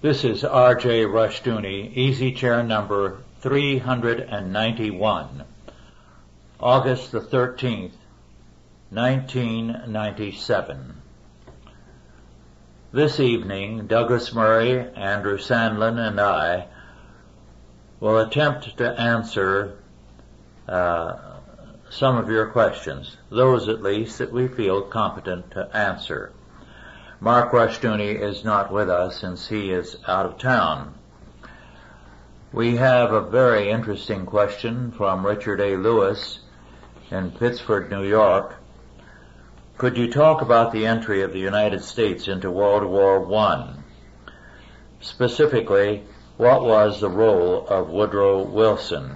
This is R.J. Rushdoony, easy chair number 391, August the 13th, 1997. This evening, Douglas Murray, Andrew Sandlin, and I will attempt to answer some of your questions, those at least that we feel competent to answer. Mark Rushdoony is not with us since he is out of town. We have a very interesting question from Richard A. Lewis in Pittsford, New York. Could you talk about the entry of the United States into World War I? Specifically, what was the role of Woodrow Wilson?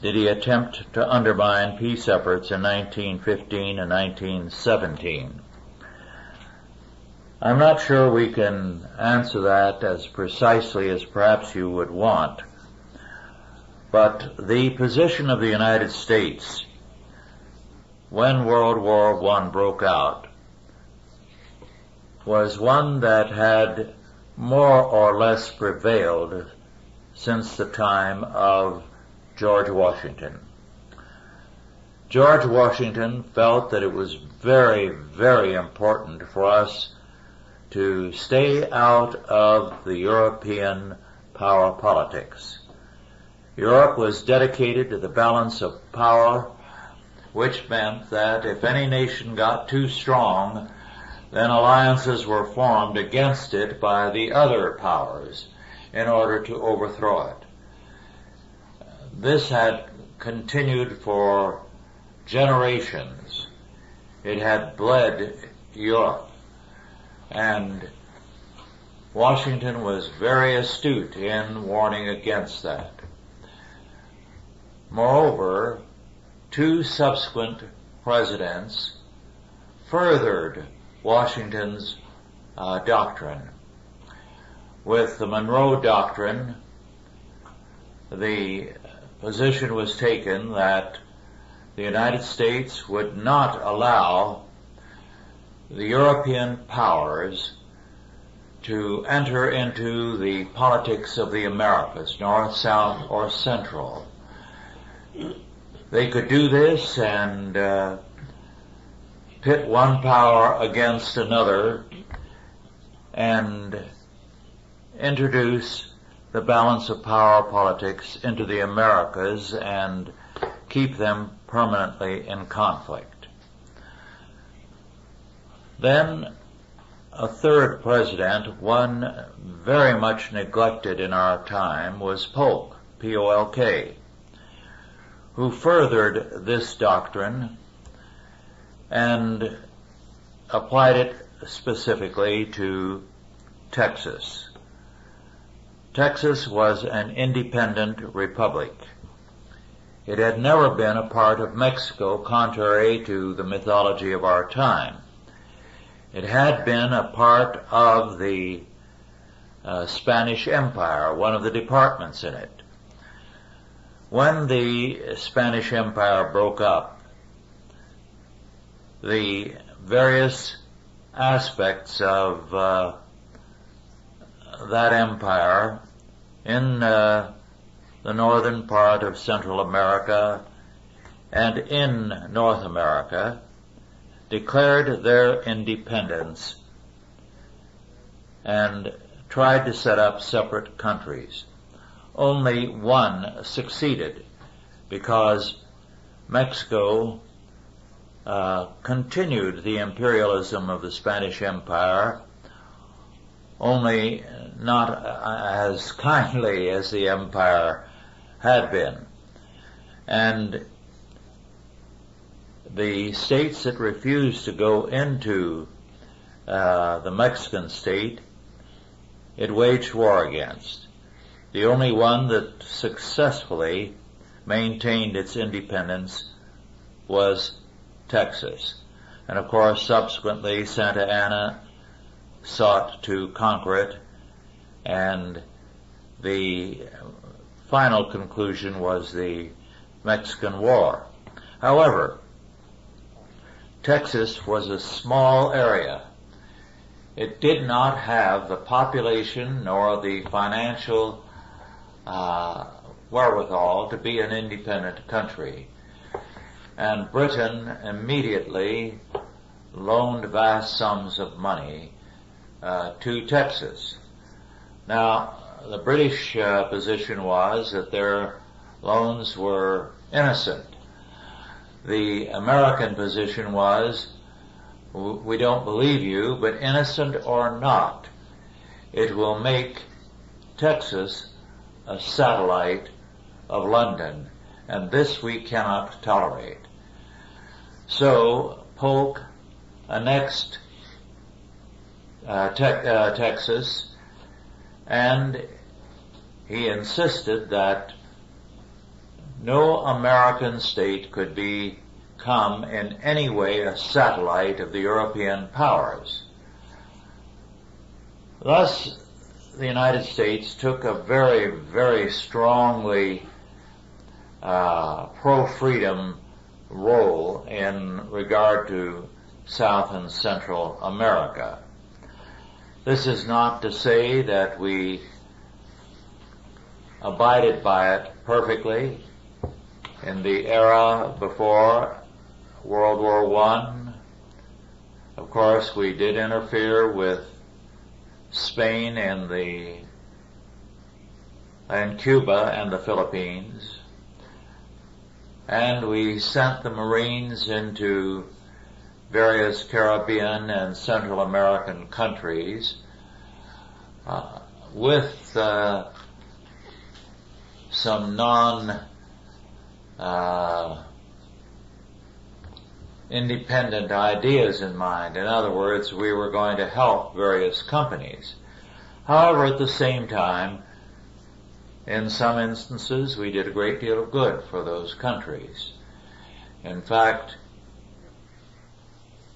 Did he attempt to undermine peace efforts in 1915 and 1917? I'm not sure we can answer that as precisely as perhaps you would want, but the position of the United States when World War I broke out was one that had more or less prevailed since the time of George Washington. George Washington felt that it was very, very important for us to stay out of the European power politics. Europe was dedicated to the balance of power, which meant that if any nation got too strong, then alliances were formed against it by the other powers in order to overthrow it. This had continued for generations. It had bled Europe. And Washington was very astute in warning against that. Moreover, two subsequent presidents furthered Washington's doctrine. With the Monroe Doctrine, the position was taken that the United States would not allow the European powers to enter into the politics of the Americas, North, South, or Central. They could do this and pit one power against another and introduce the balance of power politics into the Americas and keep them permanently in conflict. Then a third president, one very much neglected in our time, was Polk, P-O-L-K, who furthered this doctrine and applied it specifically to Texas. Texas was an independent republic. It had never been a part of Mexico, contrary to the mythology of our time. It had been a part of the Spanish Empire, one of the departments in it. When the Spanish Empire broke up, the various aspects of that empire in the northern part of Central America and in North America declared their independence and tried to set up separate countries. Only one succeeded because Mexico continued the imperialism of the Spanish Empire, only not as kindly as the empire had been. And the states that refused to go into the Mexican state, it waged war against. The only one that successfully maintained its independence was Texas. And of course, subsequently, Santa Anna sought to conquer it, and the final conclusion was the Mexican War. However, Texas was a small area. it did not have the population nor the financial wherewithal to be an independent country. And Britain immediately loaned vast sums of money to Texas. Now, the British position was that their loans were innocent. The American position was, we don't believe you, but innocent or not, it will make Texas a satellite of London, and this we cannot tolerate. So Polk annexed Texas, and he insisted that no American state could become in any way a satellite of the European powers. Thus, the United States took a very, very strongly pro-freedom role in regard to South and Central America. This is not to say that we abided by it perfectly. In the era before World War I, of course, we did interfere with Spain and Cuba and the Philippines, and we sent the Marines into various Caribbean and Central American countries with some independent ideas in mind. In other words, we were going to help various companies. However, at the same time, in some instances, we did a great deal of good for those countries. In fact,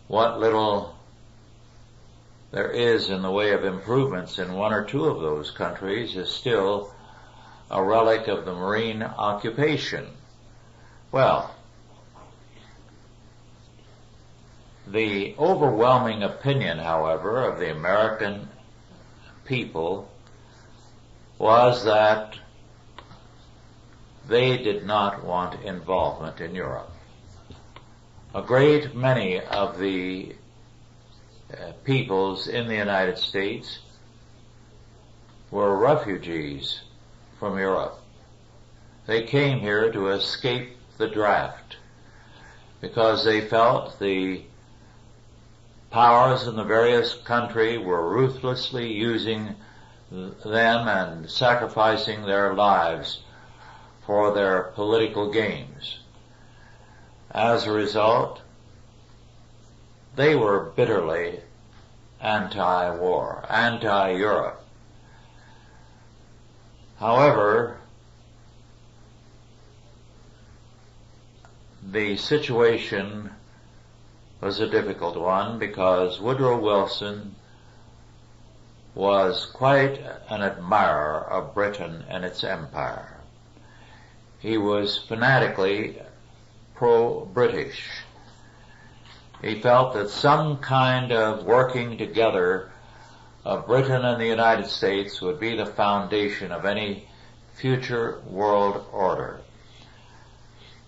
what little there is in the way of improvements in one or two of those countries is still a relic of the Marine occupation. Well, the overwhelming opinion, however, of the American people was that they did not want involvement in Europe. A great many of the peoples in the United States were refugees from Europe. They came here to escape the draft because they felt the powers in the various country were ruthlessly using them and sacrificing their lives for their political gains. As a result, they were bitterly anti-war, anti-Europe. However, the situation was a difficult one because Woodrow Wilson was quite an admirer of Britain and its empire. He was fanatically pro-British. He felt that some kind of working together of Britain and the United States would be the foundation of any future world order.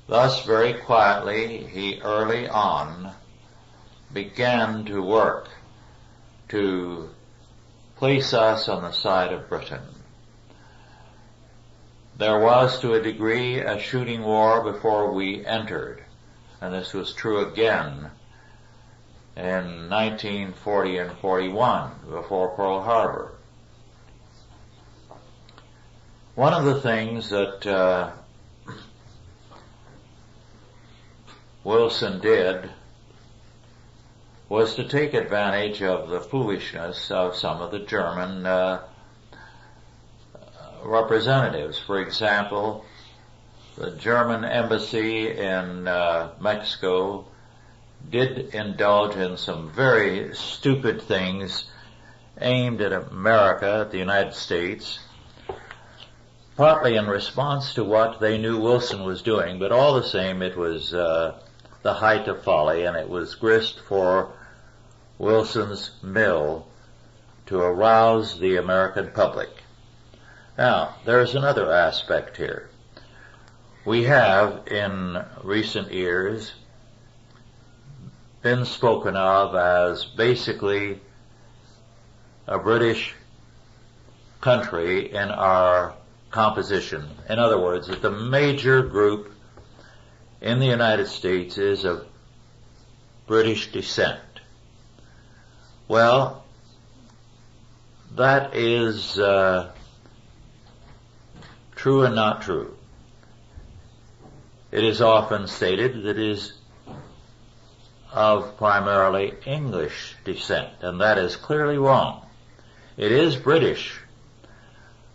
Thus, very quietly, he early on began to work to place us on the side of Britain. There was, to a degree, a shooting war before we entered, and this was true again in 1940 and 41, before Pearl Harbor. One of the things that Wilson did was to take advantage of the foolishness of some of the German representatives. For example, the German embassy in Mexico did indulge in some very stupid things aimed at America, at the United States, partly in response to what they knew Wilson was doing, but all the same it was the height of folly, and it was grist for Wilson's mill to arouse the American public. Now, there's another aspect here. We have, in recent years, been spoken of as basically a British country in our composition. In other words, that the major group in the United States is of British descent. Well, that is true and not true. It is often stated that it is of primarily English descent, and that is clearly wrong. It is British,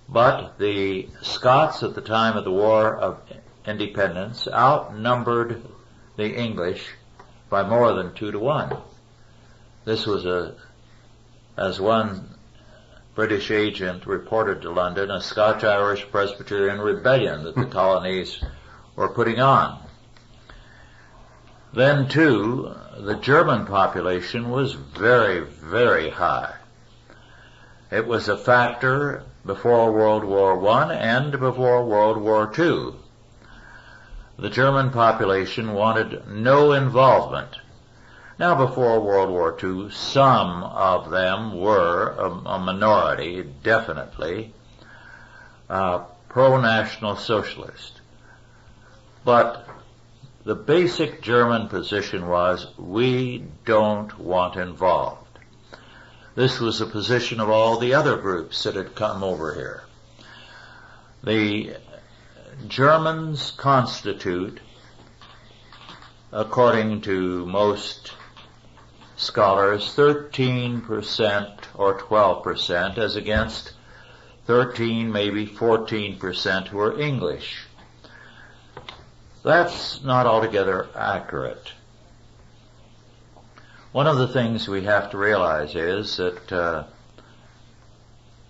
but the Scots at the time of the War of Independence outnumbered the English by more than 2 to 1. This was as one British agent reported to London, a Scotch-Irish Presbyterian rebellion that the colonies were putting on. Then, too, the German population was very, very high. It was a factor before World War I and before World War II. The German population wanted no involvement. Now, before World War II, some of them were, a minority, definitely, pro-National Socialist. But the basic German position was, we don't want involved. This was the position of all the other groups that had come over here. The Germans constitute, according to most scholars, 13% or 12%, as against 13, maybe 14% who are English. That's not altogether accurate. One of the things we have to realize is that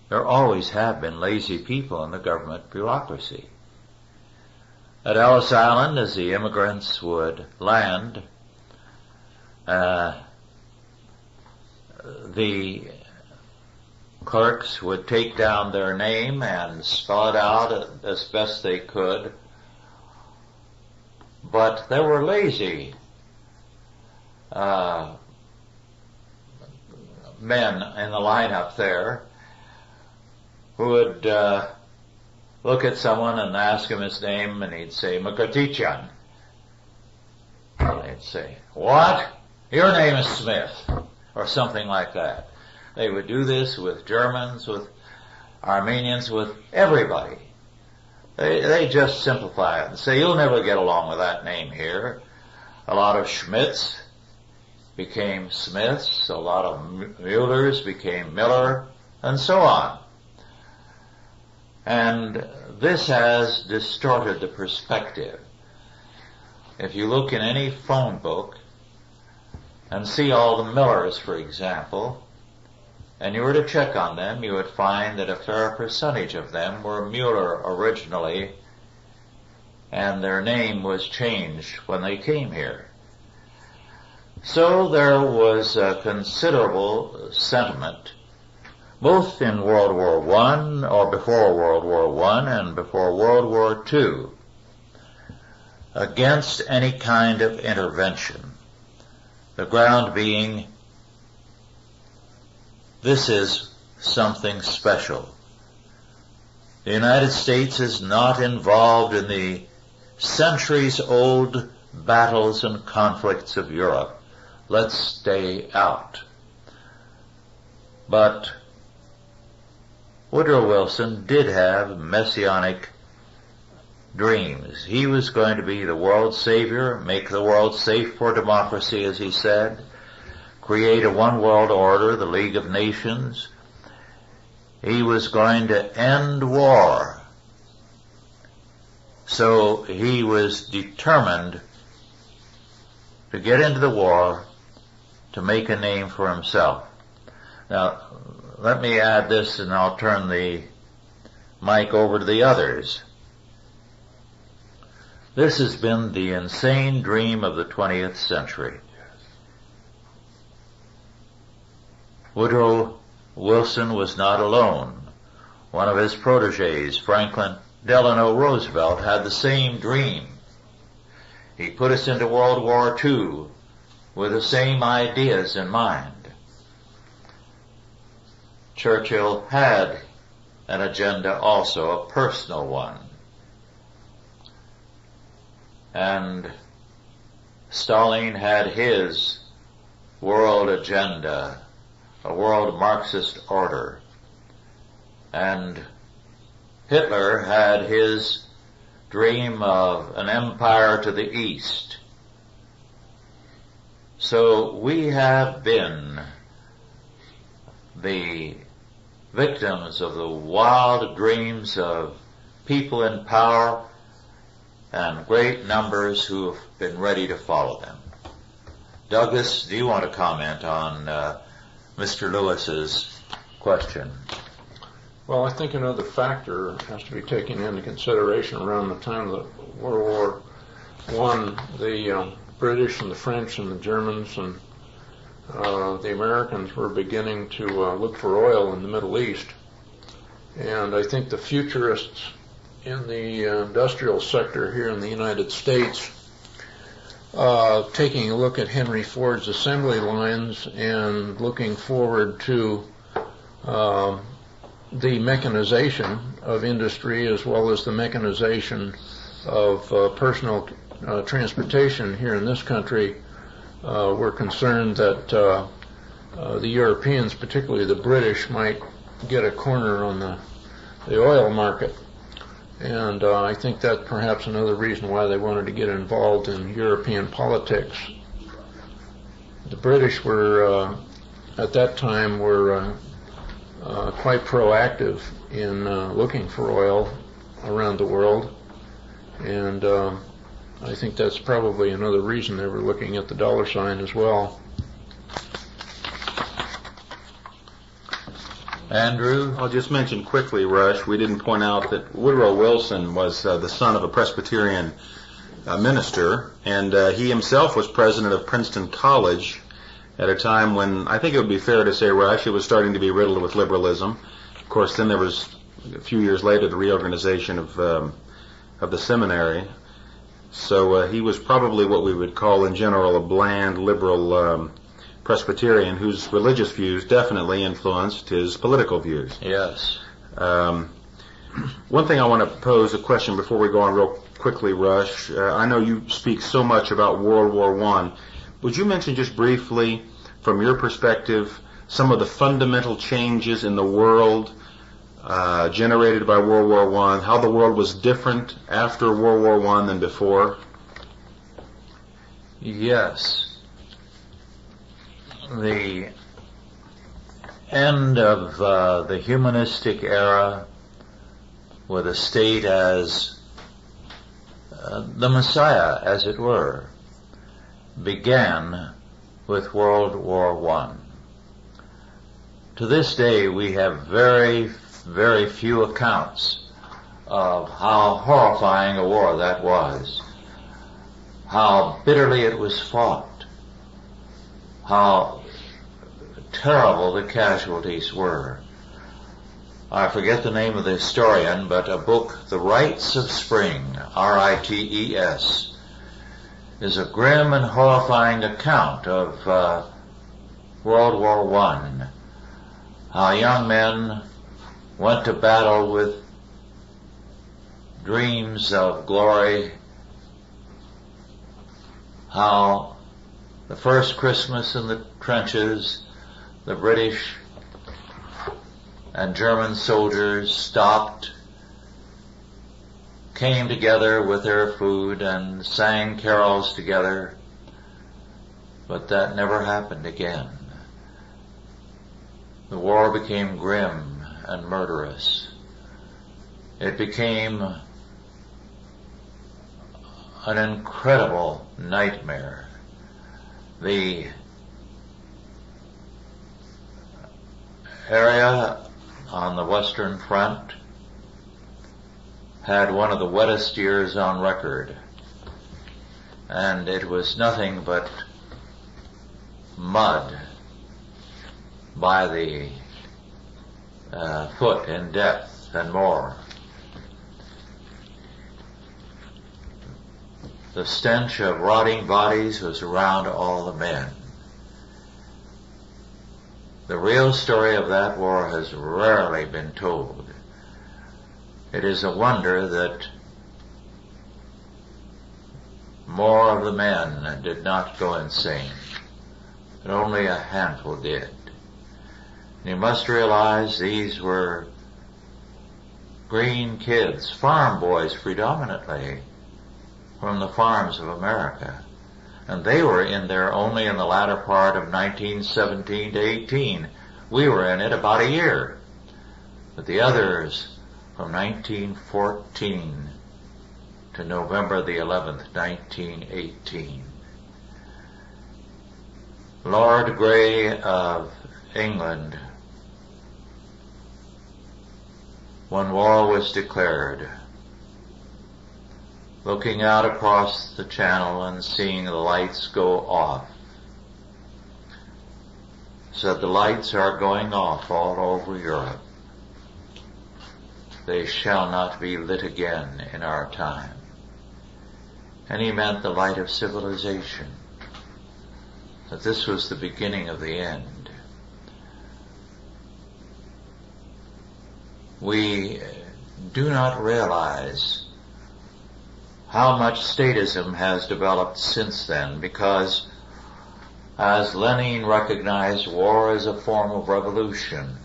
there always have been lazy people in the government bureaucracy. At Ellis Island, as the immigrants would land, the clerks would take down their name and spell it out as best they could, but there were lazy men in the lineup there who would look at someone and ask him his name, and he'd say, Makatichan. And they'd say, what? Your name is Smith, or something like that. They would do this with Germans, with Armenians, with everybody. They just simplify it and say, you'll never get along with that name here. A lot of Schmidts became Smiths, a lot of Muellers became Miller, and so on. And this has distorted the perspective. If you look in any phone book and see all the Millers, for example, and you were to check on them, you would find that a fair percentage of them were Mueller originally, and their name was changed when they came here. So there was a considerable sentiment, both in World War I, or before World War I, and before World War II, against any kind of intervention. The ground being, this is something special. The United States is not involved in the centuries-old battles and conflicts of Europe. Let's stay out. But Woodrow Wilson did have messianic dreams. He was going to be the world's savior, make the world safe for democracy, as he said, create a one world order, the League of Nations. He was going to end war. So he was determined to get into the war to make a name for himself. Now, let me add this, and I'll turn the mic over to the others. This has been the insane dream of the 20th century. Woodrow Wilson was not alone. One of his proteges, Franklin Delano Roosevelt, had the same dream. He put us into World War II with the same ideas in mind. Churchill had an agenda also, a personal one. And Stalin had his world agenda, a world Marxist order. And Hitler had his dream of an empire to the east. So we have been the victims of the wild dreams of people in power and great numbers who have been ready to follow them. Douglas, do you want to comment on Mr. Lewis's question? Well, I think another factor has to be taken into consideration around the time of World War I. The British and the French and the Germans and the Americans were beginning to look for oil in the Middle East. And I think the futurists in the industrial sector here in the United States, taking a look at Henry Ford's assembly lines and looking forward to the mechanization of industry as well as the mechanization of personal transportation here in this country, we're concerned that the Europeans, particularly the British, might get a corner on the oil market. And I think that's perhaps another reason why they wanted to get involved in European politics. The British were, at that time, were quite proactive in looking for oil around the world, and I think that's probably another reason they were looking at the dollar sign as well. Andrew? I'll just mention quickly, Rush, we didn't point out that Woodrow Wilson was the son of a Presbyterian minister, and he himself was president of Princeton College at a time when I think it would be fair to say, Rush, it was starting to be riddled with liberalism. Of course, then there was, a few years later, the reorganization of the seminary. So he was probably what we would call in general a bland, liberal Presbyterian whose religious views definitely influenced his political views. Yes. One thing I want to pose a question before we go on real quickly, Rush. I know you speak so much about World War I. Would you mention just briefly, from your perspective, some of the fundamental changes in the world generated by World War I, how the world was different after World War I than before? Yes. The end of the humanistic era, with the state as the Messiah, as it were, began with World War I. To this day, we have very, very few accounts of how horrifying a war that was, how bitterly it was fought, how terrible the casualties were. I forget the name of the historian, but a book, The Rites of Spring, R-I-T-E-S, is a grim and horrifying account of World War I, how young men went to battle with dreams of glory, how the first Christmas in the trenches, the British and German soldiers stopped, came together with their food and sang carols together, but that never happened again. The war became grim and murderous. It became an incredible nightmare. The area on the Western Front had one of the wettest years on record, and it was nothing but mud by the foot in depth and more. The stench of rotting bodies was around all the men. The real story of that war has rarely been told. It is a wonder that more of the men did not go insane, but only a handful did. And you must realize these were green kids, farm boys predominantly, from the farms of America. And they were in there only in the latter part of 1917 to 18. We were in it about a year. But the others from 1914 to November the 11th, 1918. Lord Grey of England, when war was declared, looking out across the channel and seeing the lights go off, said, "The lights are going off all over Europe. They shall not be lit again in our time." And he meant the light of civilization, that this was the beginning of the end. We do not realize how much statism has developed since then, because as Lenin recognized, war is a form of revolution.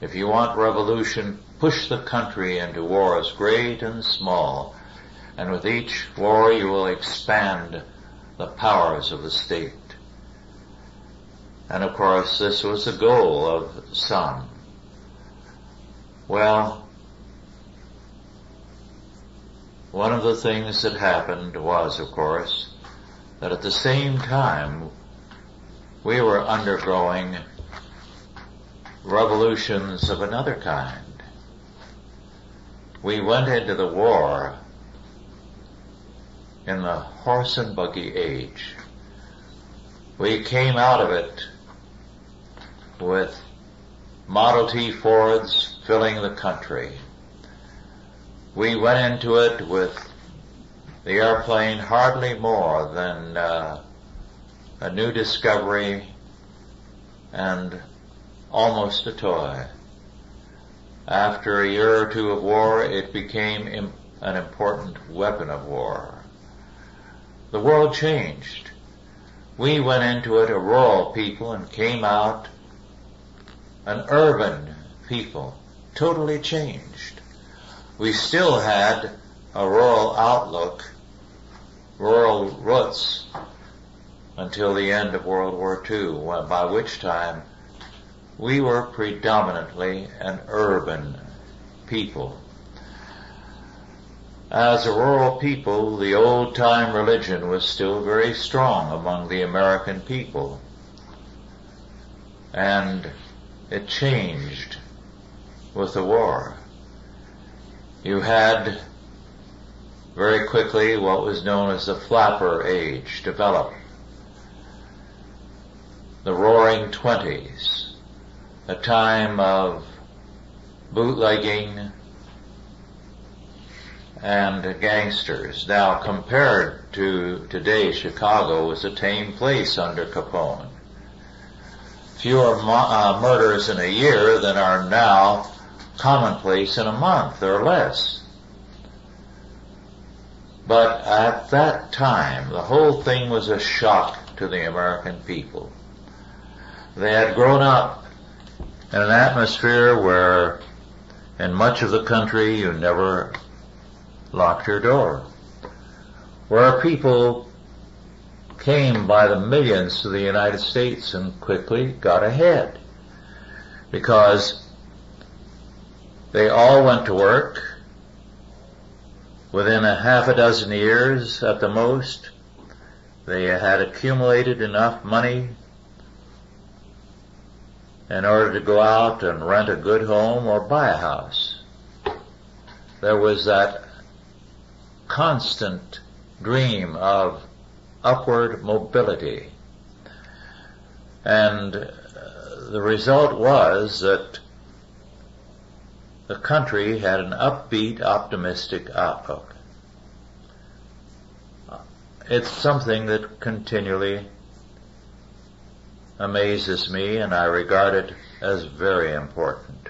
If you want revolution, push the country into wars great and small, and with each war you will expand the powers of the state. And of course this was the goal of some. Well, one of the things that happened was, of course, that at the same time we were undergoing revolutions of another kind. We went into the war in the horse and buggy age. We came out of it with Model T Fords filling the country. We went into it with the airplane hardly more than a new discovery and almost a toy. After a year or two of war, it became an important weapon of war. The world changed. We went into it a rural people and came out an urban people, totally changed. We still had a rural outlook, rural roots, until the end of World War II, by which time we were predominantly an urban people. As a rural people, the old-time religion was still very strong among the American people, and it changed with the war. You had very quickly what was known as the flapper age develop. The Roaring Twenties, a time of bootlegging and gangsters. Now, compared to today, Chicago was a tame place under Capone. Fewer murders in a year than are now commonplace in a month or less. But at that time, the whole thing was a shock to the American people. They had grown up in an atmosphere where in much of the country you never locked your door, where people came by the millions to the United States and quickly got ahead because they all went to work. Within a half a dozen years at the most, they had accumulated enough money in order to go out and rent a good home or buy a house. There was that constant dream of upward mobility. And the result was that the country had an upbeat, optimistic outlook. It's something that continually amazes me, and I regard it as very important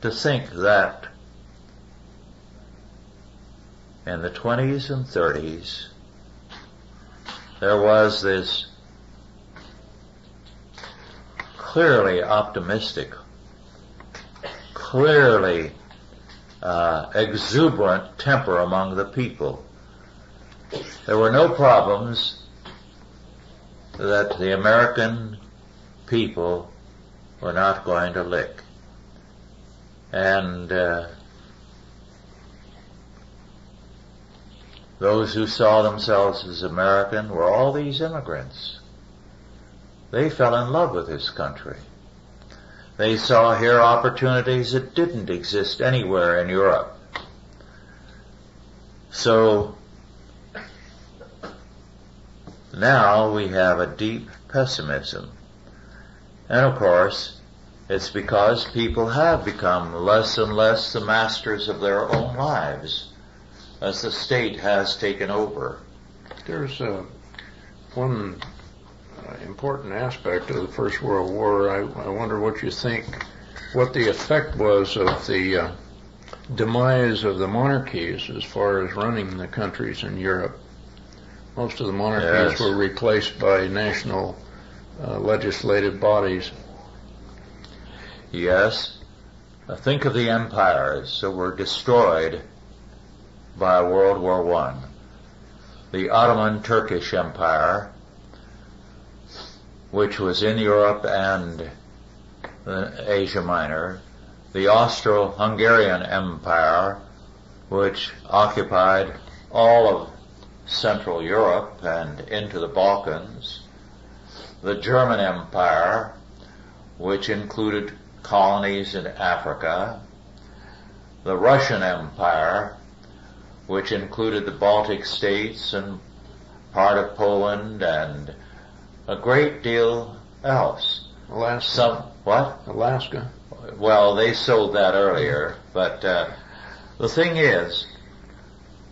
to think that in the 20s and 30s there was this clearly optimistic, clearly exuberant temper among the people. There were no problems that the American people were not going to lick. And those who saw themselves as American were all these immigrants. They fell in love with this country. They saw here opportunities that didn't exist anywhere in Europe. So now we have a deep pessimism. And of course, it's because people have become less and less the masters of their own lives as the state has taken over. There's one important aspect of the First World War. I wonder what you think, what the effect was of the demise of the monarchies as far as running the countries in Europe. Most of the monarchies were replaced by national legislative bodies. Yes. Think of the empires that were destroyed by World War I. The Ottoman Turkish Empire, which was in Europe and Asia Minor, the Austro-Hungarian Empire, which occupied all of Central Europe and into the Balkans, the German Empire, which included colonies in Africa, the Russian Empire, which included the Baltic states and part of Poland and a great deal else. Alaska. What? Alaska. Well, they sold that earlier, but the thing is,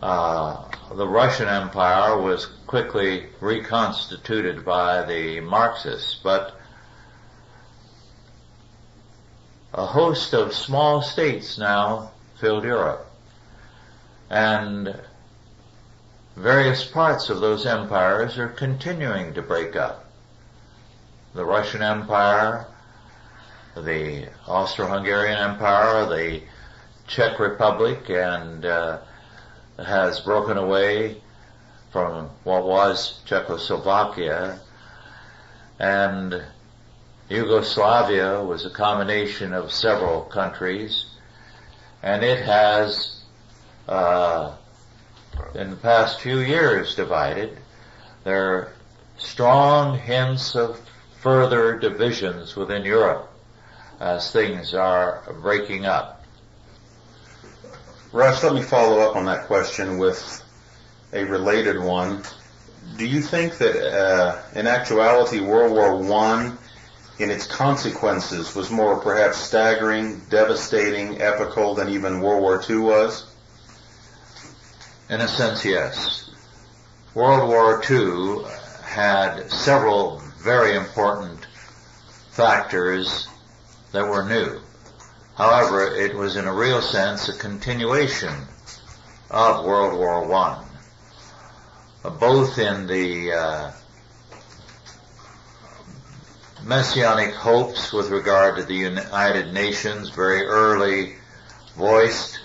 the Russian Empire was quickly reconstituted by the Marxists, but a host of small states now filled Europe. And various parts of those empires are continuing to break up. The Russian Empire, the Austro-Hungarian Empire, the Czech Republic, and has broken away from what was Czechoslovakia, and Yugoslavia was a combination of several countries, and it has in the past few years divided. There are strong hints of further divisions within Europe as things are breaking up. Russ, let me follow up on that question with a related one. Do you think that in actuality World War I in its consequences was more perhaps staggering, devastating, epical than even World War II was? In a sense, yes. World War II had several very important factors that were new. However, it was in a real sense a continuation of World War I, both in the messianic hopes with regard to the United Nations, very early voiced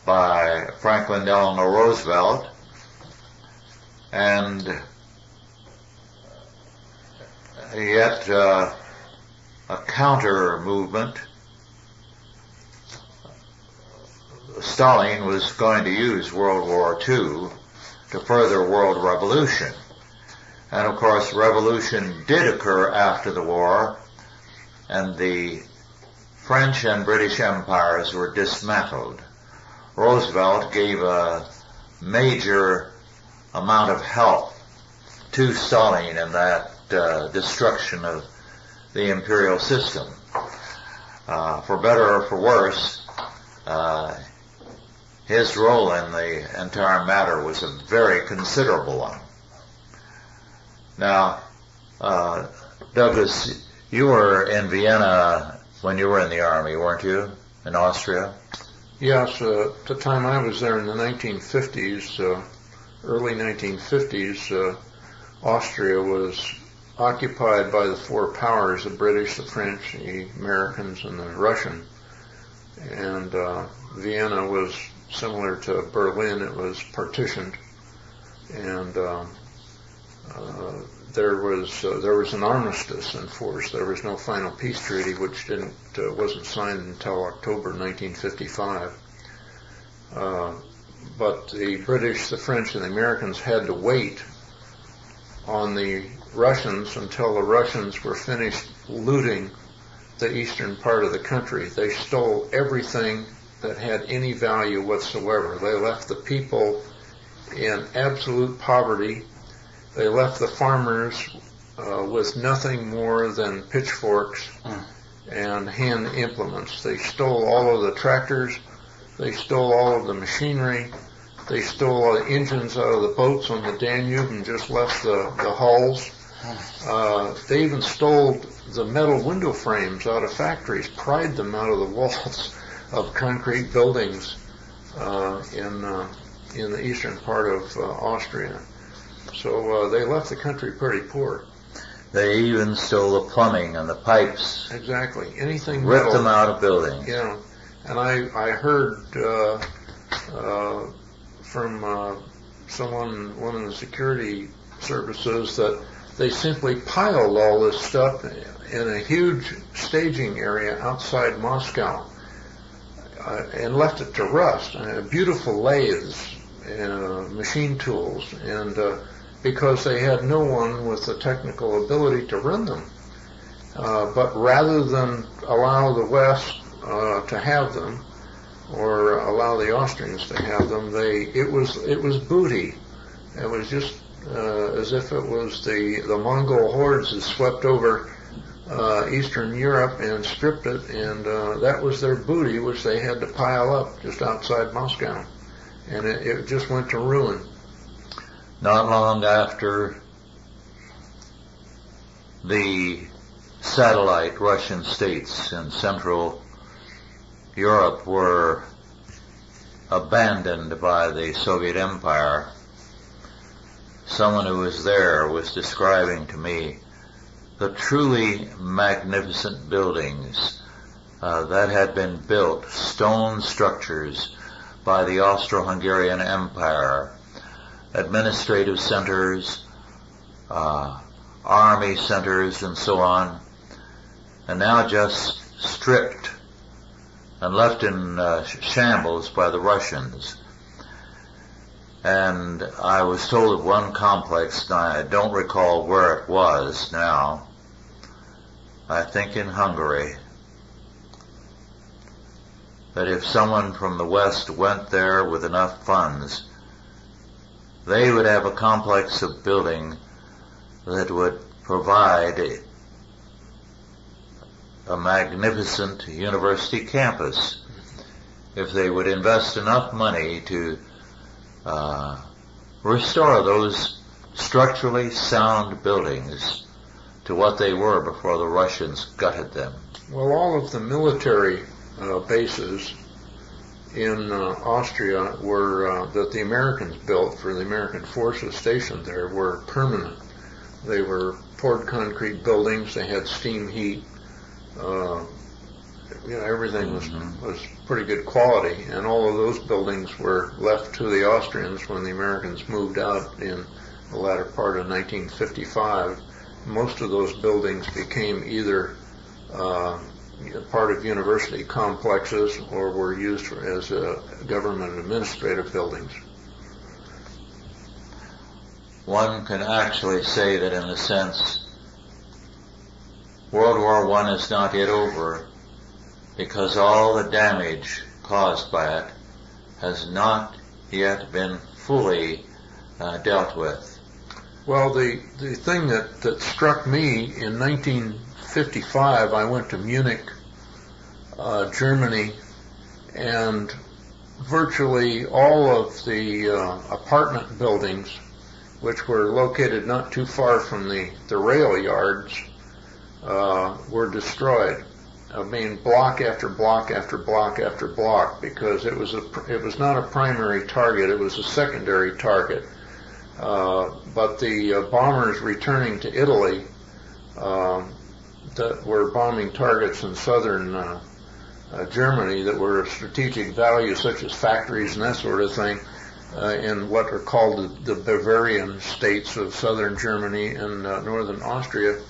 by Franklin Delano Roosevelt, and yet a counter movement. Stalin was going to use World War II to further world revolution. And of course, revolution did occur after the war, and the French and British empires were dismantled. Roosevelt gave a major amount of help to Stalin in that destruction of the imperial system. For better or for worse, his role in the entire matter was a very considerable one. Now, Douglas, you were in Vienna when you were in the Army, weren't you, in Austria? Yes, at the time I was there in the 1950s, early 1950s, Austria was occupied by the four powers, the British, the French, the Americans, and the Russian. And Vienna was similar to Berlin. It was partitioned. And there was an armistice enforced. There was no final peace treaty, which wasn't signed until October 1955. But the British, the French, and the Americans had to wait on the Russians until the Russians were finished looting the eastern part of the country. They stole everything that had any value whatsoever. They left the people in absolute poverty. They left the farmers with nothing more than pitchforks and hand implements. They stole all of the tractors. They stole all of the machinery. They stole all the engines out of the boats on the Danube and just left the hulls. They even stole the metal window frames out of factories, pried them out of the walls of concrete buildings in the eastern part of Austria. So they left the country pretty poor. They even stole the plumbing and the pipes. Exactly. Anything ripped metal. them out of buildings. Yeah. And I heard from someone, one of the security services, that they simply piled all this stuff in a huge staging area outside Moscow and left it to rust. Beautiful lathes and machine tools, and because they had no one with the technical ability to run them. But rather than allow the West to have them, or allow the Austrians to have them, it was booty. It was just as if it was the Mongol hordes that swept over Eastern Europe and stripped it, and that was their booty, which they had to pile up just outside Moscow. And it just went to ruin. Not long after the satellite Russian states in Central Europe were abandoned by the Soviet Empire, someone who was there was describing to me the truly magnificent buildings that had been built, stone structures by the Austro-Hungarian Empire, administrative centers, army centers, and so on, and now just stripped and left in shambles by the Russians. And I was told of one complex, and I don't recall where it was now, I think in Hungary, that if someone from the West went there with enough funds, they would have a complex of building that would provide a magnificent university campus if they would invest enough money to restore those structurally sound buildings to what they were before the Russians gutted them. Well, all of the military bases in Austria were that the Americans built for the American forces stationed there were permanent. They were poured concrete buildings. They had steam heat. Everything was pretty good quality, and all of those buildings were left to the Austrians when the Americans moved out in the latter part of 1955. Most of those buildings became either part of university complexes or were used as government administrative buildings. One can actually say that in a sense World War I is not yet over, because all the damage caused by it has not yet been fully dealt with. Well, the thing that struck me in 1955, I went to Munich, Germany, and virtually all of the apartment buildings, which were located not too far from the rail yards, were destroyed. I mean, block after block after block after block, because it was not a primary target, it was a secondary target. But the bombers returning to Italy that were bombing targets in southern Germany that were of strategic value, such as factories and that sort of thing, in what are called the Bavarian states of southern Germany and northern Austria.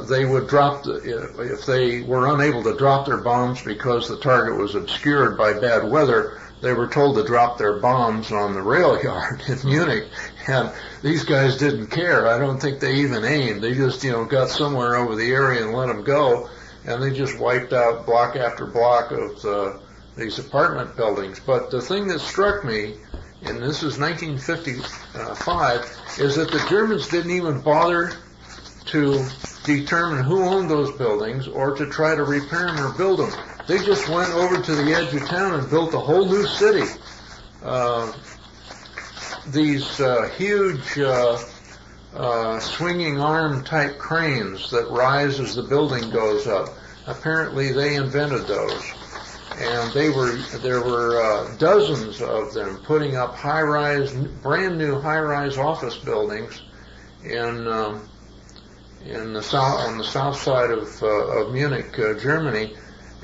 They would drop, if they were unable to drop their bombs because the target was obscured by bad weather, they were told to drop their bombs on the rail yard in Munich, and these guys didn't care. I don't think they even aimed. They just, got somewhere over the area and let them go, and they just wiped out block after block of these apartment buildings. But the thing that struck me, and this is 1955, is that the Germans didn't even bother to determine who owned those buildings or to try to repair them or build them. They just went over to the edge of town and built a whole new city. These huge swinging arm type cranes that rise as the building goes up, apparently they invented those. And there were dozens of them putting up brand new high-rise office buildings on the south side of Munich, Germany,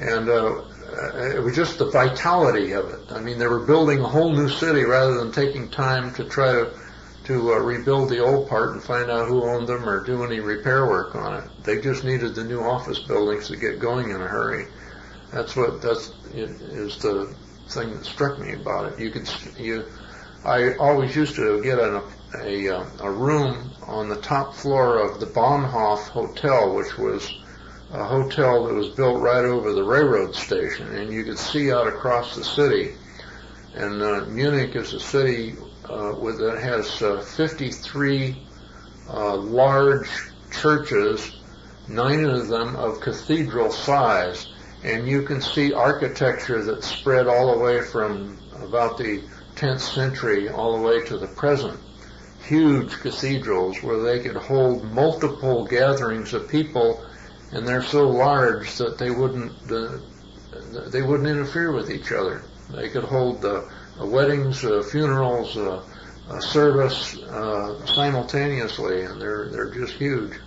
and it was just the vitality of it. I mean, they were building a whole new city rather than taking time to try to rebuild the old part and find out who owned them or do any repair work on it. They just needed the new office buildings to get going in a hurry. That is the thing that struck me about it. I always used to get a room on the top floor of the Bahnhof Hotel, which was a hotel that was built right over the railroad station, and you could see out across the city. And Munich is a city that has 53 large churches, 9 of them of cathedral size, and you can see architecture that spread all the way from about the 10th century all the way to the present. Huge cathedrals where they could hold multiple gatherings of people, and they're so large that they wouldn't interfere with each other. They could hold weddings, funerals, service simultaneously, and they're just huge.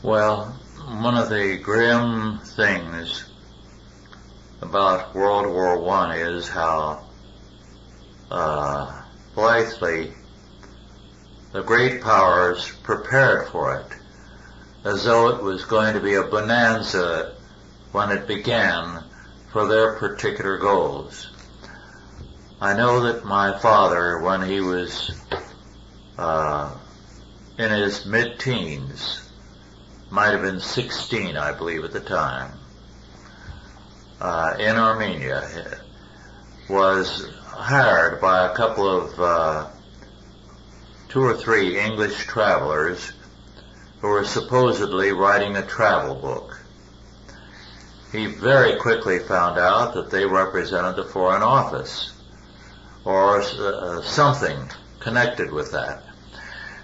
Well, one of the grim things about World War I is how blithely the great powers prepared for it, as though it was going to be a bonanza when it began for their particular goals. I know that my father, when he was in his mid-teens, might have been 16, I believe, at the time, in Armenia, was hired by a couple of 2 or 3 English travelers who were supposedly writing a travel book. He very quickly found out that they represented the Foreign Office, or something connected with that,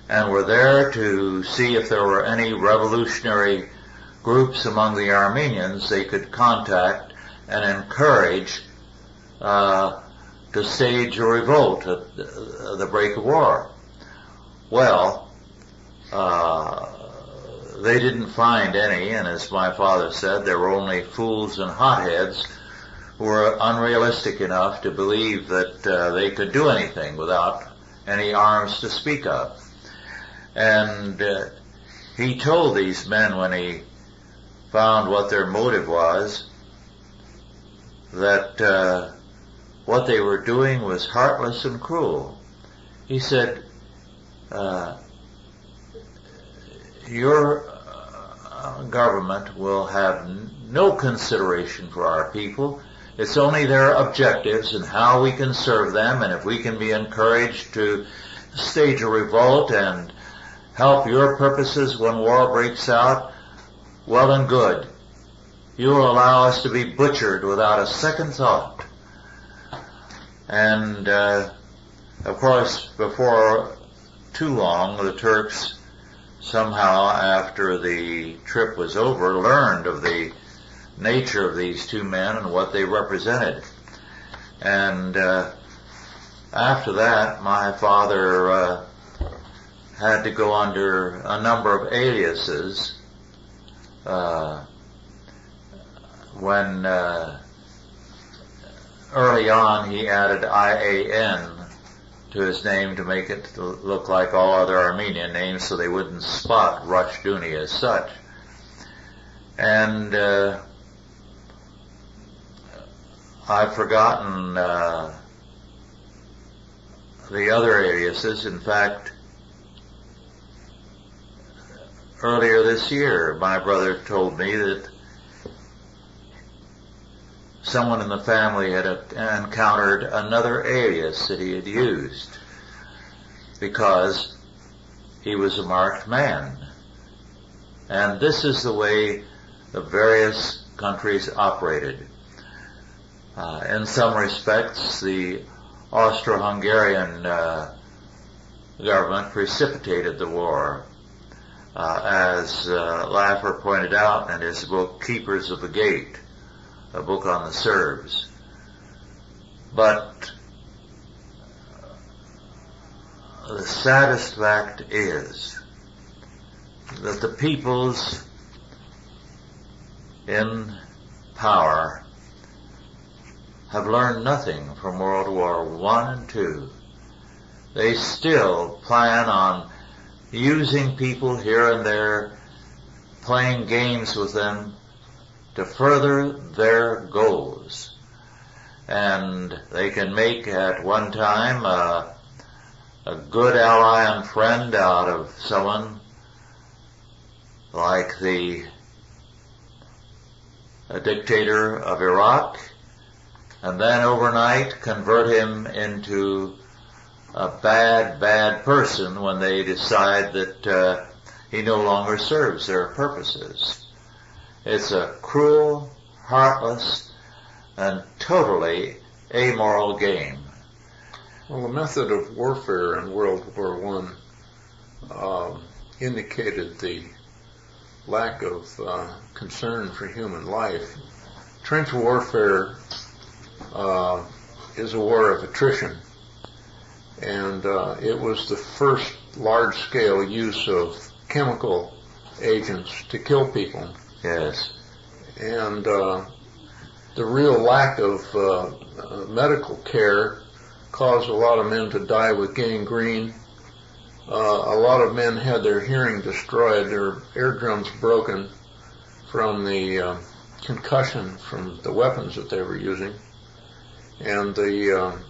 and were there to see if there were any revolutionary groups among the Armenians they could contact and encourage to stage a revolt at the break of war. Well, they didn't find any, and as my father said, there were only fools and hotheads who were unrealistic enough to believe that they could do anything without any arms to speak of. And he told these men, when he found what their motive was, that what they were doing was heartless and cruel. He said, your government will have no consideration for our people. It's only their objectives and how we can serve them, and if we can be encouraged to stage a revolt and help your purposes when war breaks out, well and good. you will allow us to be butchered without a second thought. And, of course, before too long, the Turks somehow, after the trip was over, learned of the nature of these two men and what they represented. And after that, my father had to go under a number of aliases when early on he added IAN to his name to make it look like all other Armenian names so they wouldn't spot Rushduni as such. And I've forgotten the other aliases. In fact, earlier this year, my brother told me that someone in the family had encountered another alias that he had used because he was a marked man. And this is the way the various countries operated. In some respects, the Austro-Hungarian government precipitated the war, as Laffer pointed out in his book Keepers of the Gate, a book on the Serbs. But the saddest fact is that the peoples in power have learned nothing from World War I and II. They still plan on using people here and there, playing games with them to further their goals. And they can make at one time a good ally and friend out of someone like a dictator of Iraq, and then overnight convert him into a bad person when they decide that he no longer serves their purposes. It's a cruel, heartless, and totally amoral game. Well, the method of warfare in World War I indicated the lack of concern for human life. Trench warfare is a war of attrition, and it was the first large-scale use of chemical agents to kill people. Yes. And the real lack of medical care caused a lot of men to die with gangrene. A lot of men had their hearing destroyed, their eardrums broken from the concussion from the weapons that they were using. And the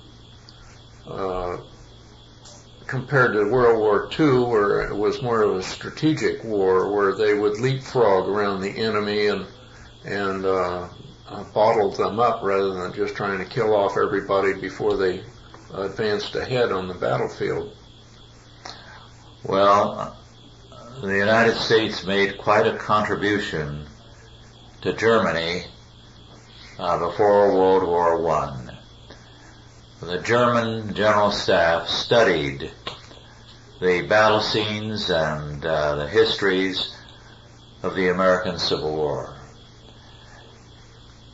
compared to World War II, where it was more of a strategic war, where they would leapfrog around the enemy and bottle them up rather than just trying to kill off everybody before they advanced ahead on the battlefield. Well, the United States made quite a contribution to Germany before World War I. The German General Staff studied the battle scenes and the histories of the American Civil War.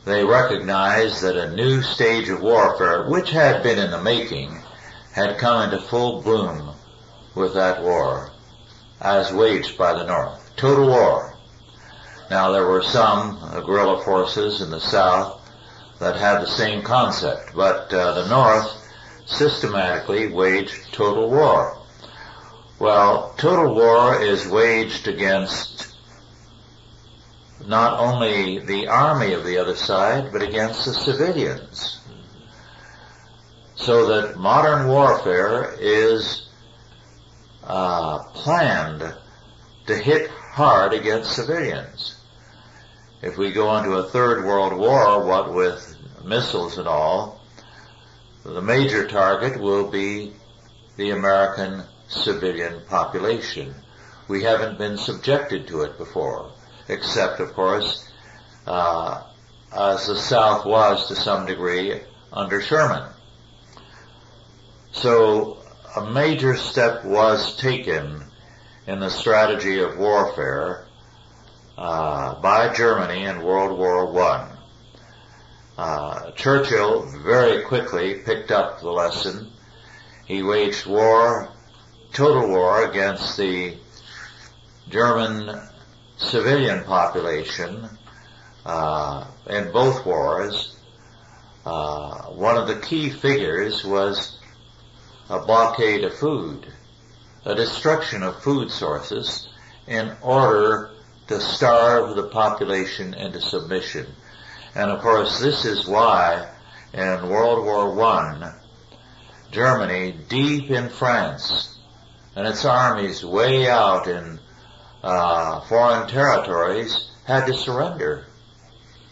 They recognized that a new stage of warfare, which had been in the making, had come into full bloom with that war, as waged by the North. Total war. Now, there were some guerrilla forces in the South that had the same concept, but the North systematically waged total war. Well, total war is waged against not only the army of the other side, but against the civilians. So that modern warfare is planned to hit hard against civilians. If we go into a third world war, what with missiles and all, the major target will be the American civilian population. We haven't been subjected to it before, except, of course, as the South was to some degree under Sherman. So a major step was taken in the strategy of warfare by Germany in World War I. Churchill very quickly picked up the lesson. He waged war, total war, against the German civilian population in both wars. One of the key figures was a blockade of food, a destruction of food sources in order to starve the population into submission. And of course, this is why in World War I, Germany, deep in France, and its armies way out in foreign territories, had to surrender.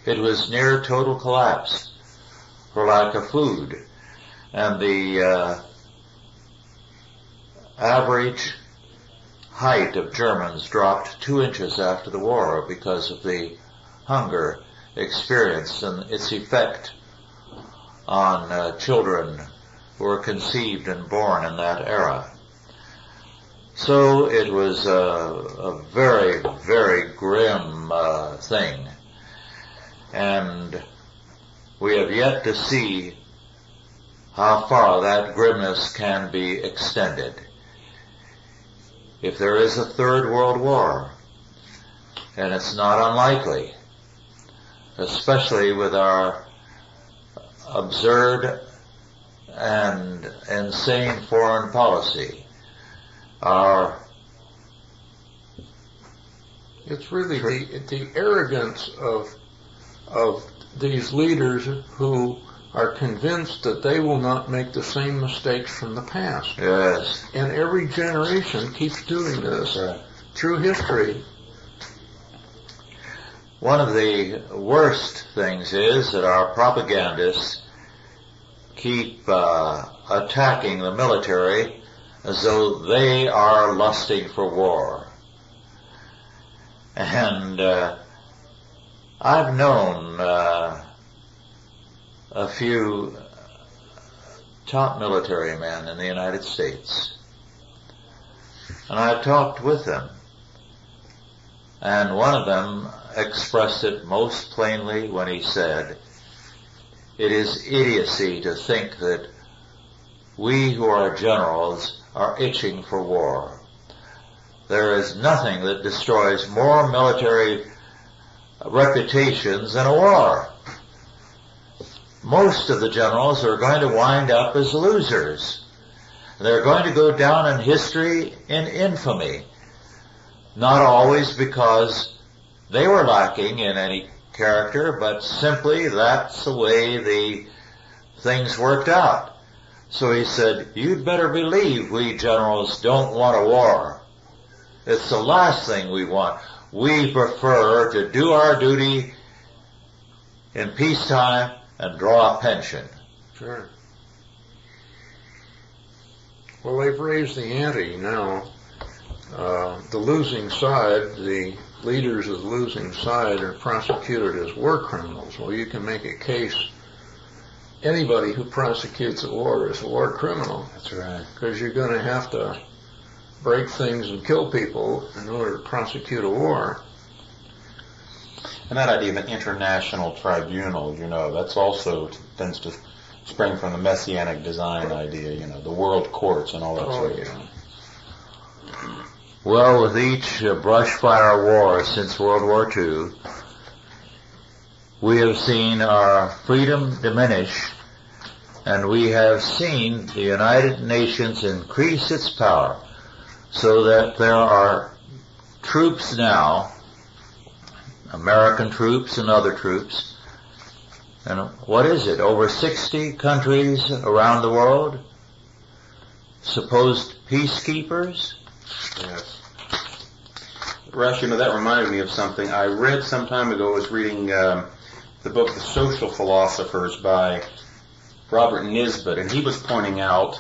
It was near total collapse for lack of food. And the average height of Germans dropped 2 inches after the war because of the hunger experienced and its effect on children who were conceived and born in that era. So it was a very, very grim thing. And we have yet to see how far that grimness can be extended. If there is a third world war, and it's not unlikely, especially with our absurd and insane foreign policy, it's really the arrogance of these leaders who are convinced that they will not make the same mistakes from the past. Yes. And every generation keeps doing this through history. One of the worst things is that our propagandists keep attacking the military as though they are lusting for war. And I've known a few top military men in the United States, and I've talked with them, and one of them expressed it most plainly when he said, "It is idiocy to think that we who are generals are itching for war. There is nothing that destroys more military reputations than a war. Most of the generals are going to wind up as losers. They're going to go down in history in infamy, not always because they were lacking in any character, but simply that's the way the things worked out." So he said, "You'd better believe we generals don't want a war. It's the last thing we want. We prefer to do our duty in peacetime and draw a pension." Sure. Well, they've raised the ante now. The losing side, the leaders of the losing side, are prosecuted as war criminals. Well, you can make a case. Anybody who prosecutes a war is a war criminal. That's right. Because you're going to have to break things and kill people in order to prosecute a war. And that idea of an international tribunal, that's also tends to spring from the Messianic design idea, the world courts and all that sort of thing. Well, with each brush-fire war since World War II, we have seen our freedom diminish, and we have seen the United Nations increase its power, so that there are troops now, American troops and other troops, and what is it, over 60 countries around the world, supposed peacekeepers? Yes. Rush, that reminded me of something I read some time ago. I was reading the book The Social Philosophers by Robert Nisbet, and he was pointing out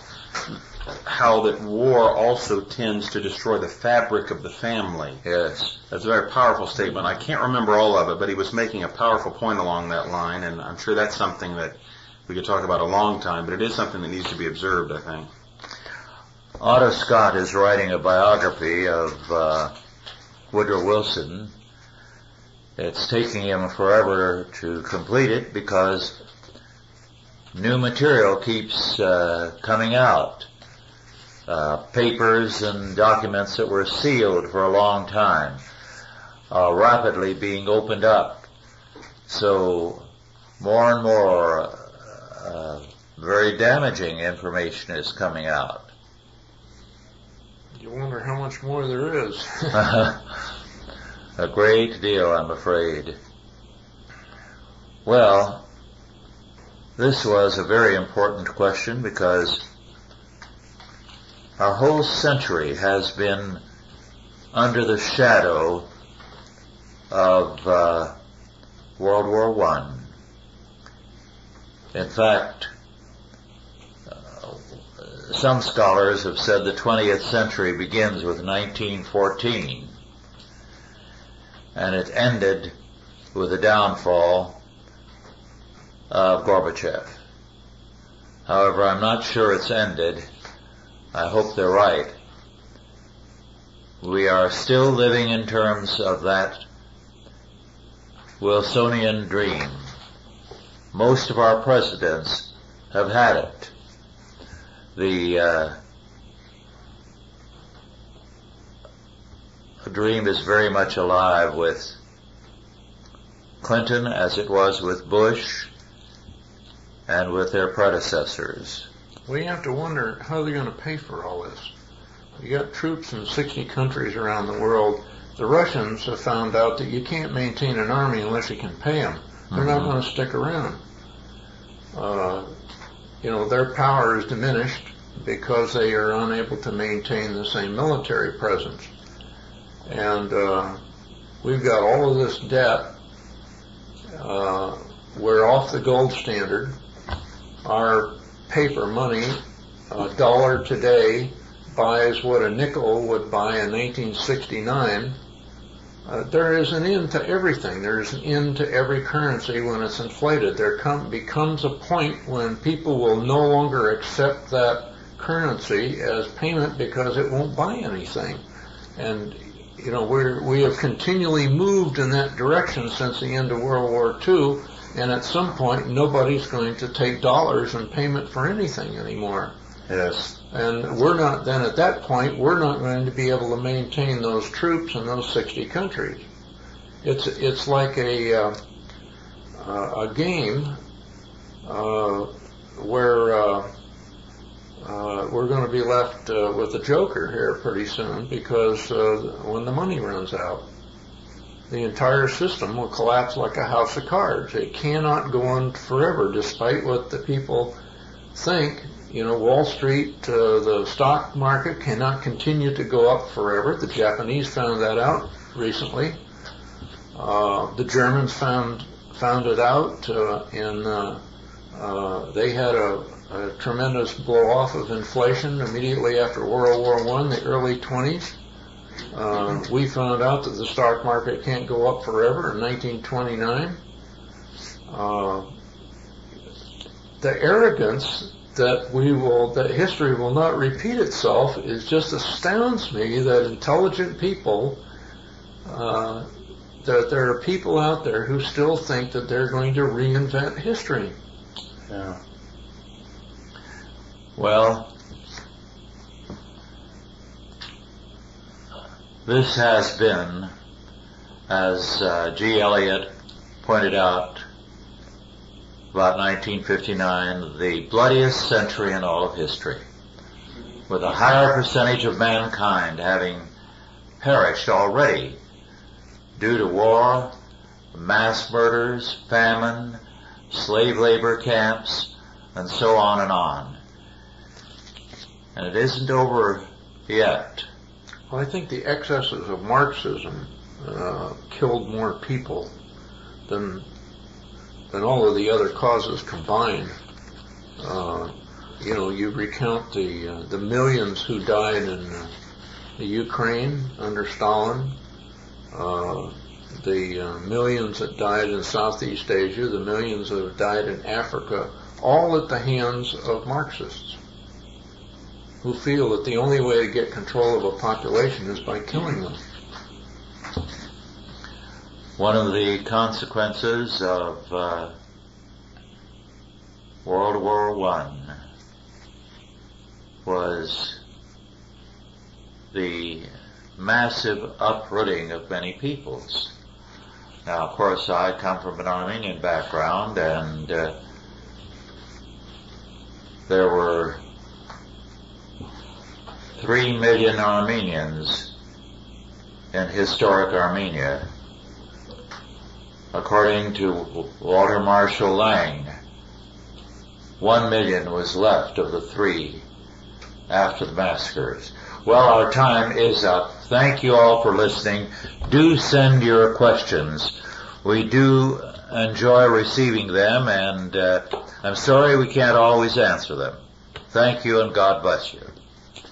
how that war also tends to destroy the fabric of the family. Yes. That's a very powerful statement. I can't remember all of it, but he was making a powerful point along that line, and I'm sure that's something that we could talk about a long time, but it is something that needs to be observed, I think. Otto Scott is writing a biography of Woodrow Wilson. It's taking him forever to complete it because new material keeps coming out. Papers and documents that were sealed for a long time are rapidly being opened up. So more and more very damaging information is coming out. You wonder how much more there is. A great deal, I'm afraid. Well, this was a very important question because our whole century has been under the shadow of World War I. In fact, some scholars have said the 20th century begins with 1914, and it ended with the downfall of Gorbachev. However, I'm not sure it's ended. I hope they're right. We are still living in terms of that Wilsonian dream. Most of our presidents have had it. The dream is very much alive with Clinton, as it was with Bush and with their predecessors. We have to wonder how they're going to pay for all this. You got troops in 60 countries around the world. The Russians have found out that you can't maintain an army unless you can pay them. They're not going to stick around. Their power is diminished because they are unable to maintain the same military presence. And we've got all of this debt. We're off the gold standard. Our paper money, a dollar today, buys what a nickel would buy in 1969. There is an end to everything. There is an end to every currency when it's inflated. There becomes a point when people will no longer accept that currency as payment because it won't buy anything. And we have continually moved in that direction since the end of World War II, and at some point nobody's going to take dollars in payment for anything anymore. Yes. And we're not, then at that point, we're not going to be able to maintain those troops in those 60 countries. It's like a game where we're going to be left with a joker here pretty soon because when the money runs out, the entire system will collapse like a house of cards. It cannot go on forever, despite what the people think. Wall Street, the stock market cannot continue to go up forever. The Japanese found that out recently. The Germans found it out, and they had a tremendous blow-off of inflation immediately after World War I, the early 20s. We found out that the stock market can't go up forever in 1929. The arrogance that history will not repeat itself, it just astounds me that intelligent people, that there are people out there who still think that they're going to reinvent history. Yeah. Well, this has been, as G. Eliot pointed out about 1959, the bloodiest century in all of history, with a higher percentage of mankind having perished already due to war, mass murders, famine, slave labor camps, and so on and on. And it isn't over yet. Well, I think the excesses of Marxism killed more people than all of the other causes combined. You recount the millions who died in the Ukraine under Stalin, the millions that died in Southeast Asia, the millions that have died in Africa, all at the hands of Marxists who feel that the only way to get control of a population is by killing them. One of the consequences of World War I was the massive uprooting of many peoples. Now, of course, I come from an Armenian background, and there were 3 million Armenians in historic Armenia. According to Walter Marshall Lang, 1 million was left of the 3 after the massacres. Well, our time is up. Thank you all for listening. Do send your questions. We do enjoy receiving them, and I'm sorry we can't always answer them. Thank you, and God bless you.